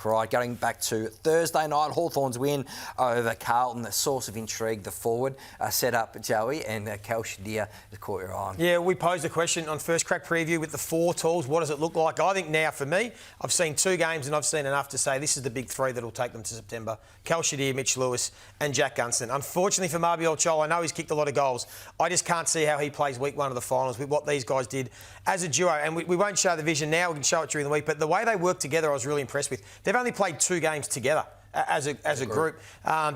right. Going back to Thursday night, Hawthorn's win over Carlton, the source of intrigue, the forward set up, Joey, and Cal Shadir has caught your eye on. Yeah, we posed a question on First Crack Preview with the 4 tools. What does it look like? I think now, for me, I've seen 2 games and I've seen enough to say this is the big 3 that will take them to September. Cal Shadir, Mitch Lewis and Jack Gunston. Unfortunately for Mabior Chol, I know he's kicked a lot of goals. I just can't see how he plays week 1 of the finals with what these guys did as a duo. And we won't show the vision now, we can show it during the week, but the way they work together, I was really impressed with. They've only played 2 games together as a group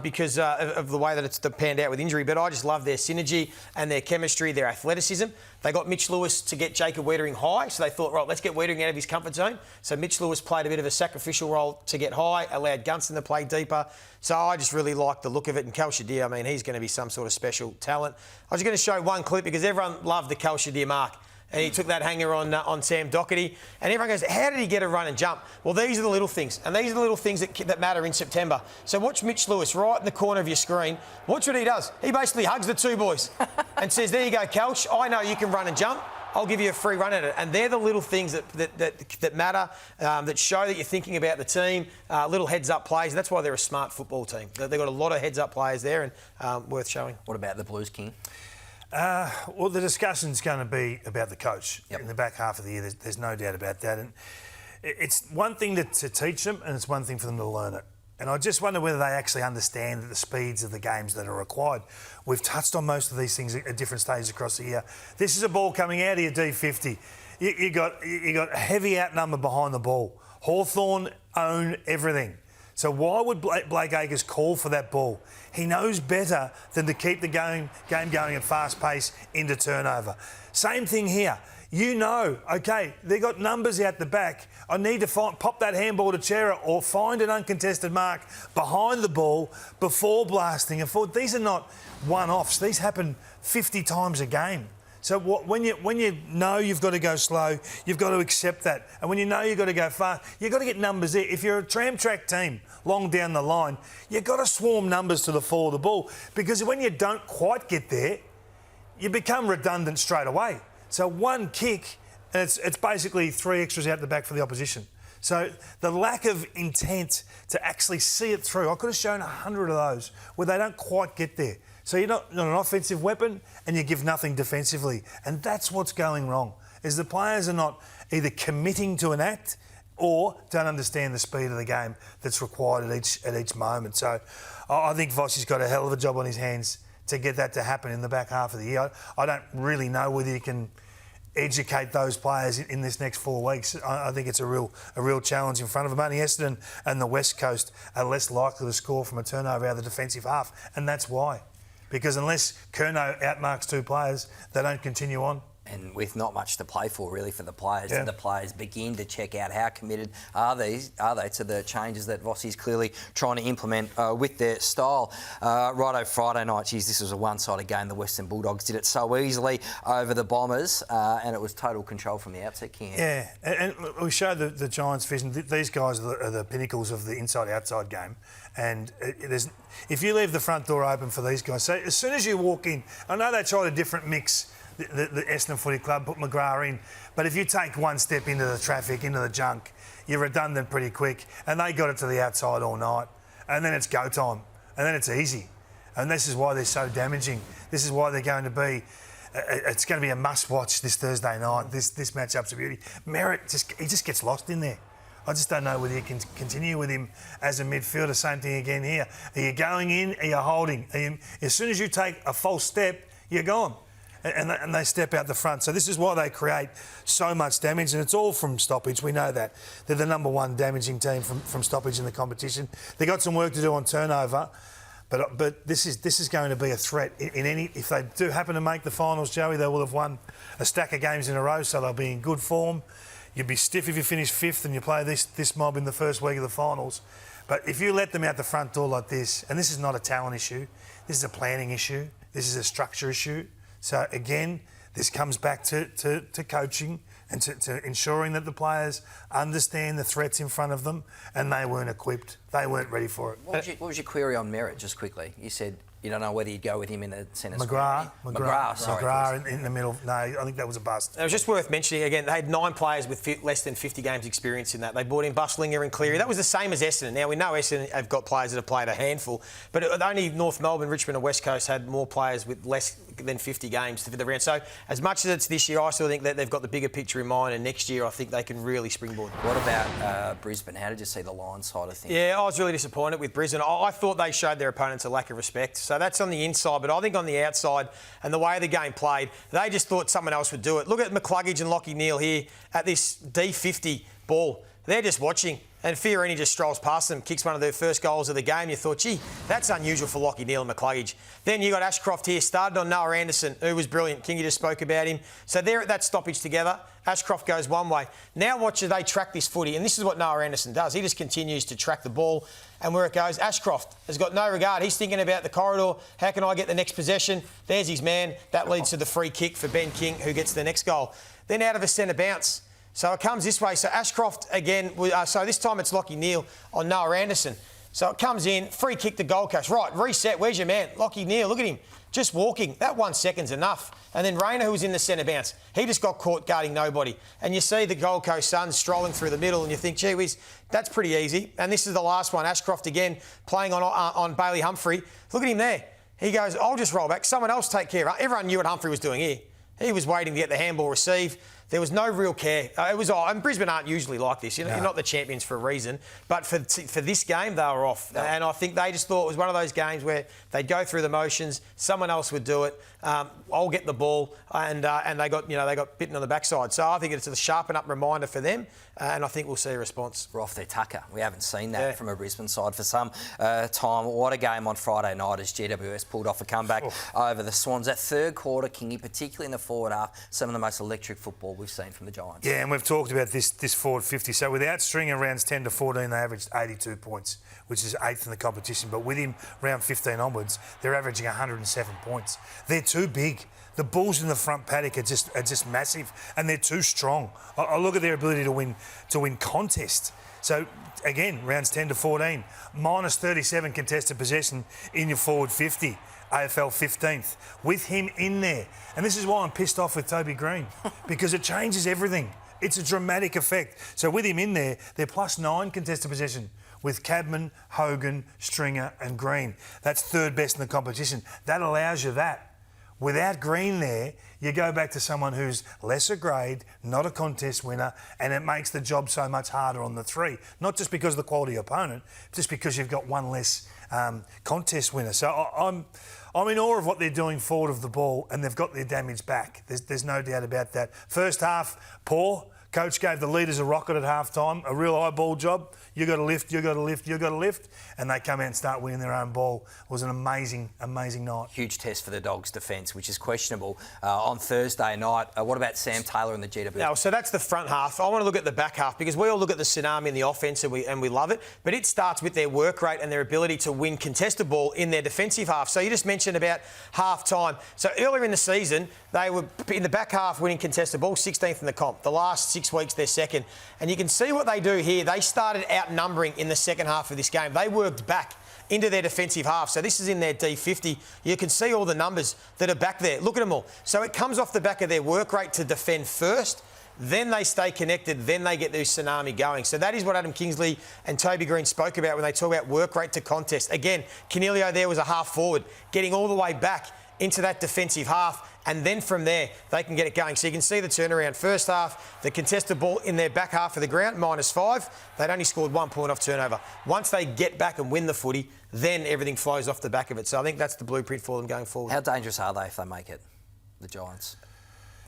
because of the way that it's panned out with injury. But I just love their synergy and their chemistry, their athleticism. They got Mitch Lewis to get Jacob Wiedering high, so they thought, right, let's get Wiedering out of his comfort zone. So Mitch Lewis played a bit of a sacrificial role to get high, allowed Gunston to play deeper. So I just really like the look of it. And Cal Shadir, I mean, he's going to be some sort of special talent. I was going to show one clip because everyone loved the Cal Shadir mark. And he took that hanger on Sam Doherty. And everyone goes, how did he get a run and jump? Well, these are the little things. And these are the little things that matter in September. So watch Mitch Lewis right in the corner of your screen. Watch what he does. He basically hugs the 2 boys and says, there you go, Calsh. I know you can run and jump. I'll give you a free run at it. And they're the little things that matter, that show that you're thinking about the team, little heads-up plays. That's why they're a smart football team. They've got a lot of heads-up players there and worth showing. What about the Blues, King? Well, the discussion's going to be about the coach in the back half of the year. There's no doubt about that. And it's one thing to teach them and it's one thing for them to learn it. And I just wonder whether they actually understand the speeds of the games that are required. We've touched on most of these things at different stages across the year. This is a ball coming out of your D50. You got a heavy outnumber behind the ball. Hawthorn own everything. So why would Blake Acres call for that ball? He knows better than to keep the game going at fast pace into turnover. Same thing here. You know, OK, they got numbers out the back. I need to pop that handball to Chera or find an uncontested mark behind the ball before blasting it forward. These are not one-offs. These happen 50 times a game. So when you know you've got to go slow, you've got to accept that. And when you know you've got to go fast, you've got to get numbers there. If you're a tram track team long down the line, you've got to swarm numbers to the fore of the ball because when you don't quite get there, you become redundant straight away. So one kick, and it's basically 3 extras out the back for the opposition. So the lack of intent to actually see it through, I could have shown 100 of those where they don't quite get there. So you're not an offensive weapon and you give nothing defensively. And that's what's going wrong, is the players are not either committing to an act or don't understand the speed of the game that's required at each moment. So I think Vossi's got a hell of a job on his hands to get that to happen in the back half of the year. I don't really know whether you can educate those players in this next 4 weeks. I think it's a real challenge in front of them. Only Essendon and the West Coast are less likely to score from a turnover out of the defensive half, and that's why. Because unless Curnow outmarks 2 players, they don't continue on. And with not much to play for, really, for the players, the players begin to check out how committed are they to the changes that Vossi's clearly trying to implement with their style. Righto, Friday night, geez, this was a one-sided game. The Western Bulldogs did it so easily over the Bombers, and it was total control from the outset, King. Yeah, and we showed the Giants vision. These guys are the pinnacles of the inside-outside game. And if you leave the front door open for these guys, so as soon as you walk in, I know they tried a different mix, the Essendon Footy Club, put McGrath in, but if you take one step into the traffic, into the junk, you're redundant pretty quick. And they got it to the outside all night. And then it's go time. And then it's easy. And this is why they're so damaging. This is why they're going to be... It's going to be a must-watch this Thursday night. This match-up's a beauty. Merritt, he just gets lost in there. I just don't know whether you can continue with him as a midfielder. Same thing again here. Are you going in? Are you holding? As soon as you take a false step, you're gone. And they step out the front. So this is why they create so much damage, and it's all from stoppage. We know that. They're the number 1 damaging team from stoppage in the competition. They've got some work to do on turnover, but this is going to be a threat. If they do happen to make the finals, Joey, they will have won a stack of games in a row, so they'll be in good form. You'd be stiff if you finish 5th and you play this mob in the first week of the finals. But if you let them out the front door like this, and this is not a talent issue, this is a planning issue, this is a structure issue. So again, this comes back to coaching and to ensuring that the players understand the threats in front of them, and they weren't equipped. They weren't ready for it. What was your query on Merritt, just quickly? You said You don't know whether you'd go with him in the centre. McGrath in the middle. No, I think that was a bust. It was just worth mentioning again. They had 9 players with less than 50 games experience in that. They brought in Buslinger and Cleary. That was the same as Essendon. Now we know Essendon have got players that have played a handful, but only North Melbourne, Richmond, and West Coast had more players with less than 50 games for the round. So as much as it's this year, I still think that they've got the bigger picture in mind, and next year I think they can really springboard. What about Brisbane? How did you see the Lions side of things? Yeah, I was really disappointed with Brisbane. I thought they showed their opponents a lack of respect. So that's on the inside. But I think on the outside and the way the game played, they just thought someone else would do it. Look at McCluggage and Lachie Neale here at this D50 ball. They're just watching. And Fiorini just strolls past them, kicks one of their first goals of the game. You thought, gee, that's unusual for Lachie Neale and McCluggage. Then you got Ashcroft here, started on Noah Anderson, who was brilliant. Kingy just spoke about him. So they're at that stoppage together. Ashcroft goes one way. Now watch as they track this footy, and this is what Noah Anderson does. He just continues to track the ball, and where it goes, Ashcroft has got no regard. He's thinking about the corridor. How can I get the next possession? There's his man. That leads to the free kick for Ben King, who gets the next goal. Then out of a centre bounce. So it comes this way. So Ashcroft again. So this time it's Lachie Neale on Noah Anderson. So it comes in, free kick to Gold Coast. Right, reset. Where's your man? Lachie Neale. Look at him. Just walking. That 1 second's enough. And then Rayner, who was in the centre bounce, he just got caught guarding nobody. And you see the Gold Coast Suns strolling through the middle, and you think, gee whiz, that's pretty easy. And this is the last one. Ashcroft again playing on Bailey Humphrey. Look at him there. He goes, I'll just roll back. Someone else take care of it. Everyone knew what Humphrey was doing here. He was waiting to get the handball received. There was no real care. And Brisbane aren't usually like this. You're not the champions for a reason. But for this game, they were off. No. And I think they just thought it was one of those games where they'd go through the motions, someone else would do it. I'll get the ball, and they got bitten on the backside. So I think it's a sharpen up reminder for them, and I think we'll see a response. We're off their tucker. We haven't seen that from a Brisbane side for some time. What a game on Friday night as GWS pulled off a comeback over the Swans. That third quarter, Kingy, particularly in the forward half, some of the most electric football we've seen from the Giants. Yeah, and we've talked about this forward 50. So without Stringer rounds 10 to 14, they averaged 82 points, which is 8th in the competition. But with him round 15 onwards, they're averaging 107 points. They're too big. The Bulls in the front paddock are just massive, and they're too strong. I look at their ability to win contests. So again, rounds 10 to 14, minus 37 contested possession in your forward 50. AFL 15th, with him in there. And this is why I'm pissed off with Toby Green, because it changes everything. It's a dramatic effect. So with him in there, they're plus 9 contested possession with Cadman, Hogan, Stringer and Green. That's third best in the competition. That allows you that. Without Green there, you go back to someone who's lesser grade, not a contest winner, and it makes the job so much harder on the 3. Not just because of the quality opponent, just because you've got one less contest winner. So I'm in awe of what they're doing forward of the ball, and they've got their damage back. There's no doubt about that. First half, poor. Coach gave the leaders a rocket at half-time, a real eyeball job. You got to lift, you got to lift, you got to lift. And they come out and start winning their own ball. It was an amazing, amazing night. Huge test for the Dogs' defence, which is questionable on Thursday night. What about Sam Taylor and the GWS? Now, so that's the front half. I want to look at the back half, because we all look at the tsunami in the offence and we love it. But it starts with their work rate and their ability to win contested ball in their defensive half. So you just mentioned about half-time. So earlier in the season, they were in the back half winning contested ball, 16th in the comp. The last 6 weeks, they're second. And you can see what they do here. They started outnumbering in the second half of this game. They worked back into their defensive half. So this is in their D50. You can see all the numbers that are back there. Look at them all. So it comes off the back of their work rate to defend first. Then they stay connected. Then they get their tsunami going. So that is what Adam Kingsley and Toby Green spoke about when they talk about work rate to contest. Again, Canelio there was a half forward, getting all the way back into that defensive half, and then from there they can get it going. So you can see the turnaround. First half, the contested ball in their back half of the ground, -5. They'd only scored 1 point off turnover. Once they get back and win the footy, then everything flows off the back of it. So I think that's the blueprint for them going forward. How dangerous are they if they make it, the Giants?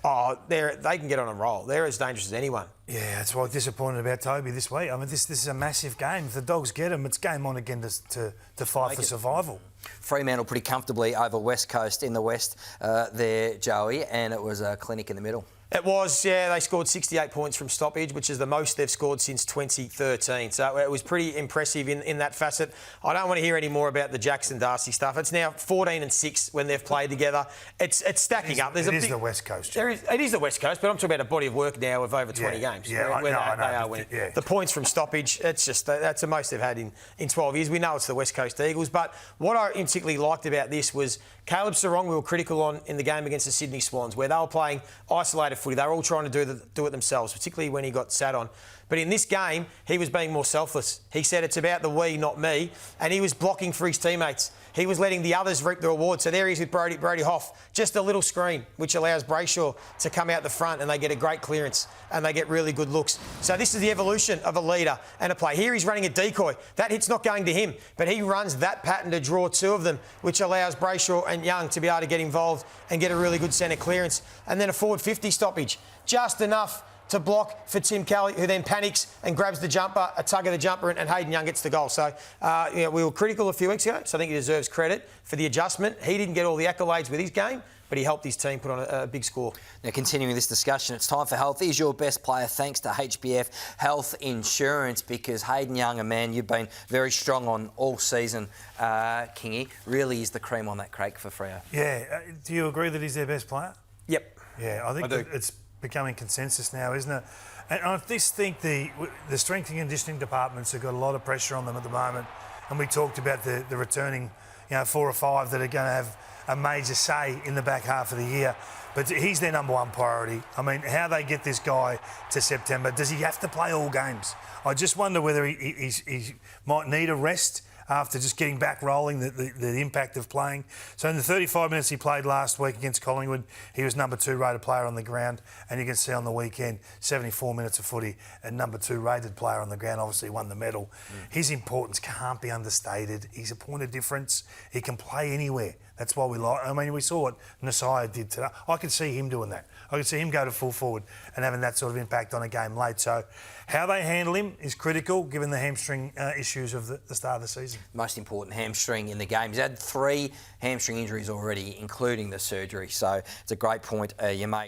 Oh, they can get on a roll. They're as dangerous as anyone. Yeah, that's why I'm disappointed about Toby this week. I mean, this is a massive game. If the Dogs get them, it's game on again to fight for survival. Fremantle pretty comfortably over West Coast in the West there, Joey, and it was a clinic in the middle. It was, yeah. They scored 68 points from stoppage, which is the most they've scored since 2013. So it was pretty impressive in that facet. I don't want to hear any more about the Jackson Darcy stuff. It's now 14-6 when they've played together. It's stacking up. It is the West Coast. It is the West Coast, but I'm talking about a body of work now of over 20 games. Yeah, where I know. they are winning. Yeah. The points from stoppage, that's the most they've had in 12 years. We know it's the West Coast Eagles, but what I particularly liked about this was Caleb Sarong we were critical on in the game against the Sydney Swans, where they were playing isolated footy. They were all trying to do it themselves, particularly when he got sat on. But in this game, he was being more selfless. He said it's about the we, not me, and he was blocking for his teammates. He was letting the others reap the reward. So there he is with Brody Hoff, just a little screen, which allows Brayshaw to come out the front and they get a great clearance and they get really good looks. So this is the evolution of a leader and a play. Here he's running a decoy. That hit's not going to him, but he runs that pattern to draw two of them, which allows Brayshaw and Young to be able to get involved and get a really good centre clearance. And then a forward 50 stoppage, just enough to block for Tim Kelly, who then panics and grabs the jumper, a tug of the jumper, and Hayden Young gets the goal. So, we were critical a few weeks ago, so I think he deserves credit for the adjustment. He didn't get all the accolades with his game, but he helped his team put on a big score. Now, continuing this discussion, it's time for health. Is your best player thanks to HBF Health Insurance, because Hayden Young, a man you've been very strong on all season, Kingy, really is the cream on that cake for Freo. Yeah. Do you agree that he's their best player? Yep. Yeah, I think it's becoming consensus now, isn't it? And I just think the strength and conditioning departments have got a lot of pressure on them at the moment. And we talked about the returning, 4 or 5 that are going to have a major say in the back half of the year. But he's their number one priority. I mean, how they get this guy to September, does he have to play all games? I just wonder whether he might need a rest after just getting back rolling, the impact of playing. So in the 35 minutes he played last week against Collingwood, he was number 2 rated player on the ground. And you can see on the weekend, 74 minutes of footy and number 2 rated player on the ground, obviously won the medal. His importance can't be understated. He's a point of difference. He can play anywhere. That's why we like. I mean, we saw what Nasiah did today. I could see him doing that. I could see him go to full forward and having that sort of impact on a game late. So how they handle him is critical, given the hamstring issues of the start of the season. Most important hamstring in the game. He's had 3 hamstring injuries already, including the surgery. So it's a great point you make.